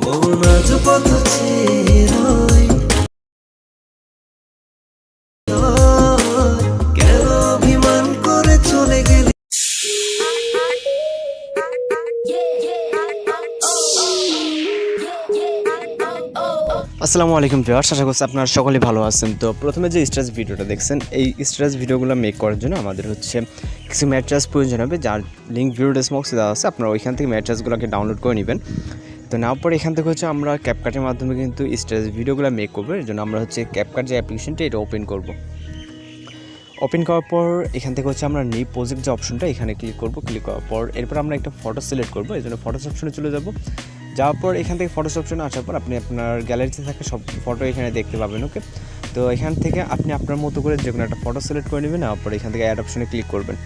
মন আজ পথ ছেড়াই, কেন অভিমান করে চলে গেলি। আসসালামু আলাইকুম ভিউয়ার্স, আশা করছি আপনারা সকলেই ভালো আছেন। তো প্রথমে যে স্ট্রেস ভিডিওটা দেখছেন, এই স্ট্রেস ভিডিওগুলো মেক করার জন্য আমাদের হচ্ছে কিছু ম্যাট্রেস প্রয়োজন হবে, যার লিঙ্ক ভিডিও ডেসক্রিপশনে দেওয়া আছে। আপনারা ওইখান থেকে ম্যাট্রেসগুলোকে ডাউনলোড করে নেবেন। তো নেওয়ার পরে এখান থেকে হচ্ছে আমরা ক্যাপকাটের মাধ্যমে কিন্তু স্ট্রেস ভিডিওগুলো মেক করবো। এর জন্য আমরা হচ্ছে ক্যাপকাট যে অ্যাপ্লিকেশনটা এটা ওপেন করব। ওপেন করার পর এখান থেকে হচ্ছে আমরা নিউ প্রজেক্ট যে অপশনটা এখানে ক্লিক করব। ক্লিক করার পর এরপর আমরা একটা ফটো সিলেক্ট করবো। এই জন্য ফটোস অপশনে চলে যাব। যাওয়ার পর এখান থেকে ফটোস অপশনে আসার পর আপনি আপনার গ্যালারিতে থাকা সব ফটো এখানে দেখতে পাবেন। ওকে, তো এখান থেকে আপনি আপনার মতো করে যে কোনো একটা ফটো সিলেক্ট করে নেবেন। নেওয়ার পর এখান থেকে অ্যাড অপশনে ক্লিক করবেন।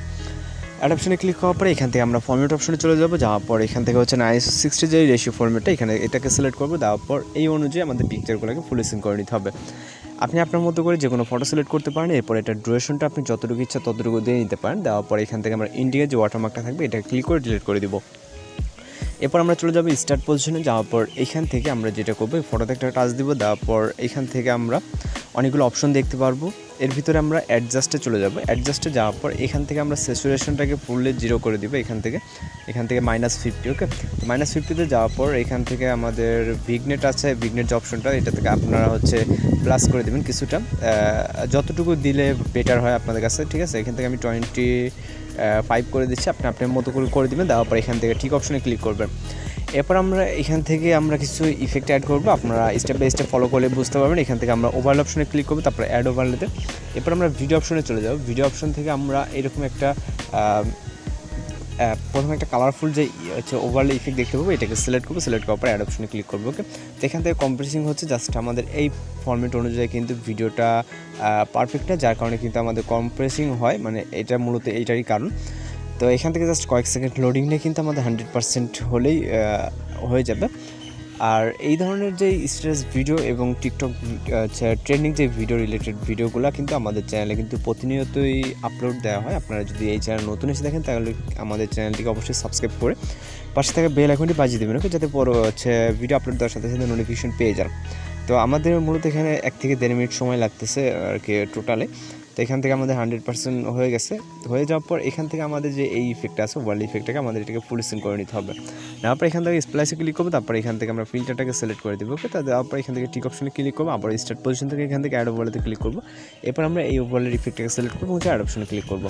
অ্যাড অপশনে ক্লিক করার পরে এখান থেকে আমরা ফরম্যাট অপশনে চলে যাবো। যাওয়ার পর এখান থেকে হচ্ছে 960 যে রেশিও ফরম্যাটটা এখানে এটাকে সিলেক্ট করবো। দেওয়ার পর এই অনুযায়ী আমাদের পিকচারগুলোকে ফুল স্ক্রিন করে নিতে হবে। আপনি আপনার মতো করে যে কোনো ফটো সিলেক্ট করতে পারেন। এরপর এটা ডুরেশনটা আপনি যতটুকু ইচ্ছা ততটুকু দিয়ে নিতে পারেন। দেওয়ার পর এখান থেকে আমরা ইন্ডিয়ার যে ওয়াটারমার্কটা থাকবে এটা ক্লিক করে ডিলিট করে দিব। এরপর আমরা চলে যাবো স্টার্ট পজিশনে। যাওয়ার পর এখান থেকে আমরা যেটা করবো ফটোতে একটা টাচ দিব। দেওয়ার পর এখান থেকে আমরা অনেকগুলো অপশন দেখতে পারবো। এর ভিতরে আমরা অ্যাডজাস্টে চলে যাব। অ্যাডজাস্টে যাওয়ার পর এখান থেকে আমরা স্যাচুরেশনটাকে ফুললি 0 করে দিব। এখান থেকে -50। ওকে, তো -50তে যাওয়ার পর এখান থেকে আমাদের ভিগনেট আছে, ভিগনেট যে অপশনটা এটা থেকে আপনারা হচ্ছে প্লাস করে দেবেন কিছুটা, যতটুকু দিলে বেটার হয় আপনাদের কাছে। ঠিক আছে, এখান থেকে আমি 25 করে দিচ্ছি। আপনি আপনার মতো করে দেবেন। দেওয়ার পর এখান থেকে ঠিক অপশনে ক্লিক করবেন। এরপর আমরা এখান থেকে আমরা কিছু ইফেক্ট অ্যাড করবো। আপনারা স্টেপ বাই স্টেপ ফলো করলে বুঝতে পারবেন। এখান থেকে আমরা ওভারলে অপশনে ক্লিক করবো, তারপরে অ্যাড ওভারলেতে। এরপর আমরা ভিডিও অপশনে চলে যাব। ভিডিও অপশন থেকে আমরা এরকম একটা প্রথমে একটা কালারফুল যে হচ্ছে ওভারলে ইফেক্ট দেখতে পাবো, এটাকে সিলেক্ট করবো। সিলেক্ট করার পর অ্যাড অপশনে ক্লিক করবো। ওকে, তো এখান থেকে কম্প্রেসিং হচ্ছে জাস্ট আমাদের এই ফরম্যাট অনুযায়ী কিন্তু ভিডিওটা পারফেক্ট না, যার কারণে কিন্তু আমাদের কম্প্রেসিং হয়, মানে এটা মূলত এইটারই কারণ। তো এখান থেকে জাস্ট কয়েক সেকেন্ড লোডিং নিয়ে কিন্তু আমাদের 100% হলেই হয়ে যাবে। আর এই ধরনের যে স্ট্রেস ভিডিও এবং টিকটক ট্রেন্ডিং যে ভিডিও রিলেটেড ভিডিওগুলো কিন্তু আমাদের চ্যানেলে কিন্তু প্রতিনিয়তই আপলোড দেওয়া হয়। আপনারা যদি এই চ্যানেল নতুন এসে দেখেন তাহলে আমাদের চ্যানেলটিকে অবশ্যই সাবস্ক্রাইব করে পাশে থাকা বেল আইকনটি বাজিয়ে দেবেন, ওকে, যাতে পরে ভিডিও আপলোড দেওয়ার সাথে সাথে নোটিফিকেশন পেয়ে যান। তো আমাদের মূলত এখানে 1 থেকে 1.5 মিনিট সময় লাগতেছে আর কি টোটালে। তো এখান থেকে আমাদের 100% হয়ে গেছে। হয়ে যাওয়ার পর এখান থেকে আমাদের যে এই ইফেক্টটা আছে ওয়ার্ল্ড ইফেক্টটাকে আমাদের এটাকে ফুল স্ক্রিন করে নিতে হবে। তারপর এখান থেকে স্প্লাইসে ক্লিক করবো। তারপর এখান থেকে আমরা ফিল্টারটাকে সিলেক্ট করে দেবো। ওকে, তারপর এখান থেকে টিক অপশনে ক্লিক করবো। আবার স্টার্ট পজিশন থেকে এখান থেকে অ্যাড ওভারলেতে ক্লিক করবো। এরপর আমরা এই ওভারলের ইফেক্টটাকে সিলেক্ট করবো, অ্যাড অপশনে ক্লিক করবো।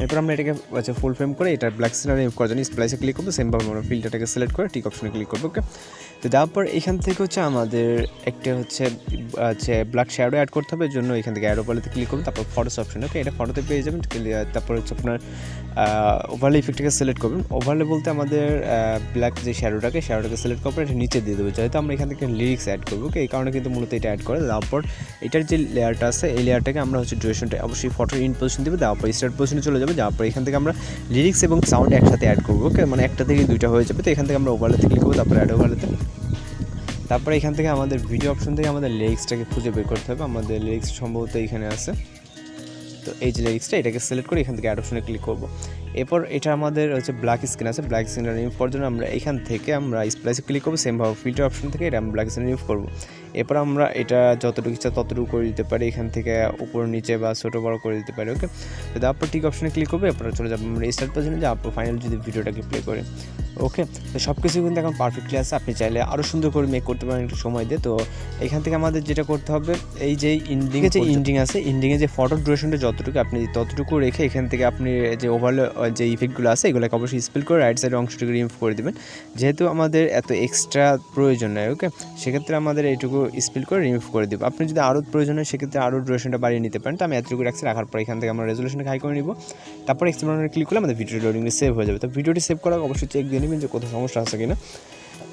এরপর আমরা এটাকে ফুল ফ্রেম করে এটা ব্ল্যাক সিনারি রিমুভ করার জন্য স্প্লাইসে ক্লিক করবো। সেমভাবে আমরা ফিল্টারটাকে সিলেক্ট করে টিক অপশনে ক্লিক করবো। ওকে, তো তারপর এখান থেকে হচ্ছে আমাদের একটা হচ্ছে ব্ল্যাক শ্যাডো অ্যাড করতে হবে। এর জন্য এখান থেকে অ্যাড ওভারলেতে ক্লিক করবো। তারপর ফটোস অপশন, ওকে, এটা ফটোতে পেয়ে যাবেন। তারপর হচ্ছে আপনার ওভারলে ইফেক্টটাকে সিলেক্ট করবেন। ওভারলে বলতে আমাদের ব্ল্যাক যে শ্যাডোটাকে সিলেক্ট করার পর এটা নিচে দিয়ে দেবো, যেহেতু আমরা এখান থেকে লিরিক্স অ্যাড করবো। ওকে, এই কারণে কিন্তু মূলত এটা অ্যাড করে। তারপর এটার যে লেয়ারটা আছে এই লেয়ারটাকে আমরা হচ্ছে ডিউরেশনটা অবশ্যই ফটোর ইন পজিশন দেবো। তারপর স্টার্ট পজিশনে চলে যাবে। যাওয়ার পর এখান থেকে আমরা লিরিক্স এবং সাউন্ড একসাথে অ্যাড করবো। ওকে, মানে একটা থেকে দুইটা হয়ে যাবে। তো এখান থেকে আমরা ওভারলেতে ক্লিক করবো, তারপর অ্যাড ওভারলেতে। তারপরে এখান থেকে আমাদের ভিডিও অপশন থেকে আমাদের লিরিক্সটাকে খুঁজে বের করতে হবে। আমাদের লিরিক্স সম্ভবত এখানে আছে। তো এই যে লিরিক্সটা এটাকে সিলেক্ট করে এখান থেকে অ্যাড অপশনে ক্লিক করবো। এরপর এটা আমাদের হচ্ছে ব্ল্যাক স্ক্রিন আছে, ব্ল্যাক স্ক্রিনটা রিমুভ করার জন্য আমরা এখান থেকে আমরা স্প্লাইসে ক্লিক করবো। সেমভাবে ফিল্টার অপশন থেকে এটা আমরা ব্ল্যাক স্ক্রিন রিমুভ করবো। এরপর আমরা এটা যতটুকু ইচ্ছা ততটুকু করে দিতে পারি, এখান থেকে উপর নিচে বা ছোটো বড়ো করে দিতে পারি। ওকে, তো তারপর টিক অপশনে ক্লিক করবো। এরপর চলে যাবো আমরা স্টার্ট পজিশনে, যাওয়ার ফাইনাল যদি ভিডিওটাকে প্লে করে। ওকে, তো সব কিছু কিন্তু এখন পারফেক্টলি আছে। আপনি চাইলে আরও সুন্দর করে মেক করতে পারেন একটু সময় দিয়ে। তো এখান থেকে আমাদের যেটা করতে হবে, এই যে ইন্ডিং আছে, ইন্ডিংয়ে যে ফটো ডিউরেশনটা যতটুকু আপনি ততটুকু রেখে এখান থেকে আপনি যে ওভারলে যে ইফেক্টগুলো আছে এগুলোকে অবশ্যই স্পেল করে রাইট সাইডের অংশটুকু রিমুভ করে দেবেন, যেহেতু আমাদের এত এক্সট্রা প্রয়োজন নয়। ওকে, সেক্ষেত্রে আমাদের এইটুকু স্পেল করে রিমুভ করে দেবো। আপনি যদি আরও প্রয়োজন হয় সেক্ষেত্রে আরও ডিউরেশনটা বাড়িয়ে নিতে পারেন। তো আমি এতটুকু রাখার পর এখান থেকে আমরা রেজুলেশনকে হাই করে নিব। তারপর এক্সপ্লোরারে ক্লিক করলে আমাদের ভিডিও লোডিংয়ে সেভ হয়ে যাবে। তো ভিডিওটি সেভ করা অবশ্যই চেক দিয়ে নেবেন যে কোথাও সমস্যা আছে কিনা।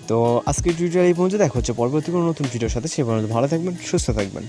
তো আজকের ভিডিওটা এই পর্যন্ত, দেখা হচ্ছে পরবর্তী কোনো নতুন ভিডিওর সাথে। সে পর্যন্ত ভালো থাকবেন, সুস্থ থাকবেন।